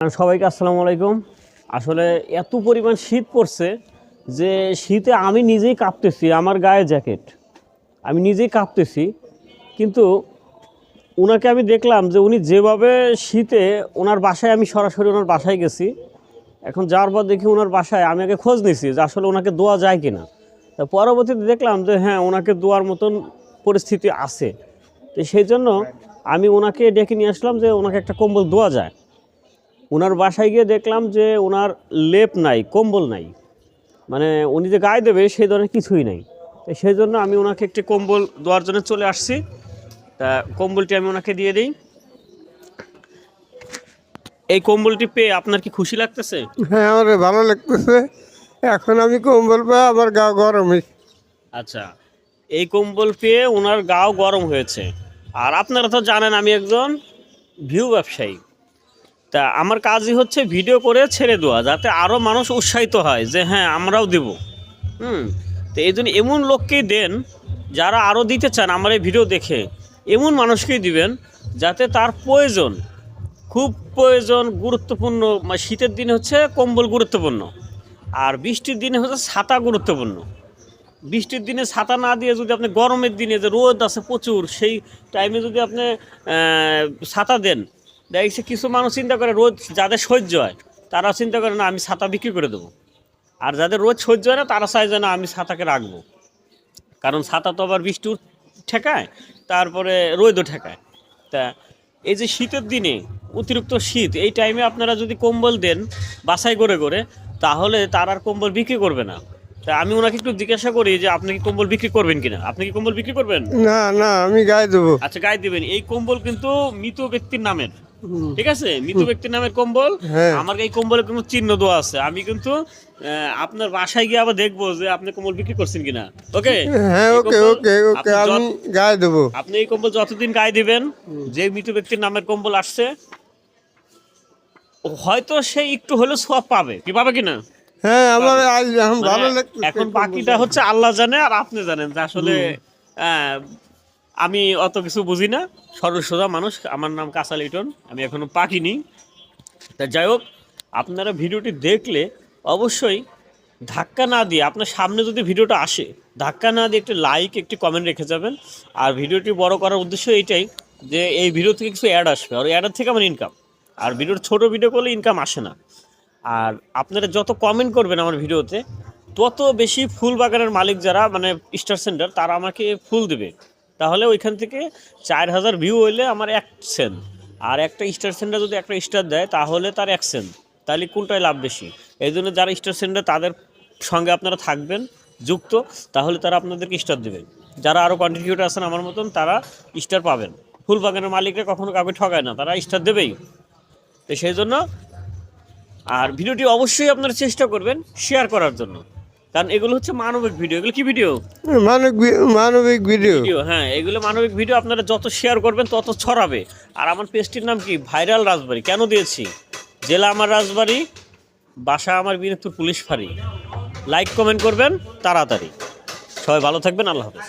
সবাইকে আসসালামু আলাইকুম। আসলে এত পরিমাণ শীত পড়ছে যে শীতে আমি নিজেই কাঁপতেছি, আমার গায়ে জ্যাকেট, আমি নিজেই কাঁপতেছি। কিন্তু ওনাকে আমি দেখলাম যে উনি যেভাবে শীতে ওনার বাসায়, আমি সরাসরি ওনার বাসায় গেছি। এখন যাওয়ার পর দেখি ওনার বাসায় আমি আগে খোঁজ নিছি যে আসলে ওনাকে দোয়া যায় কিনা। তা পরবর্তীতে দেখলাম যে হ্যাঁ, ওনাকে দোয়ার মতন পরিস্থিতি আছে। তো সেই জন্য আমি ওনাকে ডেকে নিয়ে আসলাম যে ওনাকে একটা কম্বল দেওয়া যায়। ওনার বাসায় গিয়ে দেখলাম যে ওনার লেপ নাই, কম্বল নাই, মানে উনি যে গায়ে দেবে সেই ধরনের কিছুই নাই। তো সেই জন্য আমি ওনাকে একটি কম্বল দেওয়ার জন্য চলে আসছি। তা কম্বলটি আমি ওনাকে দিয়ে দিই। এই কম্বলটি পেয়ে আপনার কি খুশি লাগতেছে? হ্যাঁ, আমার ভালো লাগতেছে। এখন আমি কম্বল পাই, আমার গা গরম হয়েছে। আচ্ছা, এই কম্বল পেয়ে ওনার গাও গরম হয়েছে। আর আপনারা তো জানেন আমি একজন ভিউ ব্যবসায়ী। তা আমার কাজই হচ্ছে ভিডিও করে ছেড়ে দেওয়া, যাতে আরও মানুষ উৎসাহিত হয় যে হ্যাঁ আমরাও দেব। তো এই জন্য এমন লোককেই দেন যারা আরও দিতে চান আমার এই ভিডিও দেখে। এমন মানুষকেই দিবেন যাতে তার প্রয়োজন, খুব প্রয়োজন, গুরুত্বপূর্ণ। শীতের দিনে হচ্ছে কম্বল গুরুত্বপূর্ণ, আর বৃষ্টির দিনে হচ্ছে ছাতা গুরুত্বপূর্ণ। বৃষ্টির দিনে ছাতা না দিয়ে যদি আপনি গরমের দিনে যে রোদ আছে প্রচুর, সেই টাইমে যদি আপনি ছাতা দেন, দেখছি কিছু মানুষ চিন্তা করে রোদ যাদের সহ্য হয় তারা চিন্তা করে না আমি ছাতা বিক্রি করে দেবো। আর যাদের রোদ সহ্য হয় না তারা চায় যে না আমি ছাতাকে রাখবো, কারণ ছাতা তো আবার বৃষ্টি ঠেকায়, তারপরে রোদও ঠেকায়। তা এই যে শীতের দিনে অতিরিক্ত শীত, এই টাইমে আপনারা যদি কম্বল দেন বাছাই করে করে, তাহলে তার আর কম্বল বিক্রি করবে না। তা আমি ওনাকে একটু জিজ্ঞাসা করি যে আপনি কি কম্বল বিক্রি করবেন কিনা। আপনি কি কম্বল বিক্রি করবেন? না না, আমি গায়ে দেবো। আচ্ছা, গায়ে দিবেন। এই কম্বল কিন্তু মৃত ব্যক্তির নামের, ঠিক আছে? মৃত ব্যক্তির নামের কম্বল। হ্যাঁ। আমার এই কম্বলে কোনো চিহ্ন দেওয়া আছে। আমি কিন্তু আপনার বাসায় গিয়ে আবার দেখবো যে আপনি কম্বল বিক্রি করছেন কিনা। ওকে? হ্যাঁ, ওকে ওকে ওকে, আমি গায়ে দেবো। আপনি এই কম্বল যতদিন গায়ে দিবেন, যে মৃত ব্যক্তির নামের কম্বল আসছে, হয়তো সে একটু হলেও সওয়াব পাবে। কি পাবে কিনা? হ্যাঁ, আমার আজ এখন ভালো মানে লাগছে। এখন বাকিটা হচ্ছে আল্লাহ জানে আর আপনি জানেন যে আসলে আমি অত কিছু বুঝি না, সরল সোজা মানুষ। আমার নাম কাঁচা লিটন, আমি এখনো পাকিনি। তা যাই হোক, আপনারা ভিডিওটি দেখলে অবশ্যই ধাক্কা না দিয়ে, আপনার সামনে যদি ভিডিওটা আসে, ধাক্কা না দিয়ে একটি লাইক, একটি কমেন্ট রেখে যাবেন। আর ভিডিওটি বড় করার উদ্দেশ্য এইটাই যে এই ভিডিও থেকে কিছু অ্যাড আসবে, আর অ্যাডের থেকে আমার ইনকাম। আর ভিডিওর ছোট ভিডিও করলে ইনকাম আসে না। আর আপনারা যত কমেন্ট করবেন আমার ভিডিওতে, তত বেশি ফুল বাগানের মালিক যারা, মানে স্টার সেন্টার, তারা আমাকে ফুল দেবে। তাহলে ওইখান থেকে 4000 ভিউ হইলে আমার 1 সেন্ট, আর একটা স্টার সেন্টার যদি একটা স্টার দেয় তাহলে তার 1 সেন্ট। তাহলে কোনটায় লাভ বেশি? এই জন্য যারা স্টার সেন্টার তাদের সঙ্গে আপনারা থাকবেন যুক্ত, তাহলে তারা আপনাদেরকে স্টার দেবে। যারা আরও কন্ট্রিবিউটর আছেন আমার মতন, তারা স্টার পাবেন। ফুল বাগানের মালিকরা কখনো কাউকে ঠকায় না, তারা স্টার দেবেই। তো সেই জন্য, আর ভিডিওটি অবশ্যই আপনারা চেষ্টা করবেন শেয়ার করার জন্য, কারণ এগুলো হচ্ছে মানবিক ভিডিও। এগুলো কি ভিডিও? মানবিক ভিডিও। হ্যাঁ, এগুলো মানবিক ভিডিও। আপনারা যত শেয়ার করবেন তত ছড়াবে। আর আমার পেজটির নাম কি? ভাইরাল রাজবাড়ি। কেন দিয়েছি? জেলা আমার রাজবাড়ি, বাসা আমার বিরক্তপুর পুলিশ ফাঁড়ি। লাইক কমেন্ট করবেন তাড়াতাড়ি। সবাই ভালো থাকবেন। আল্লাহ হাফেজ।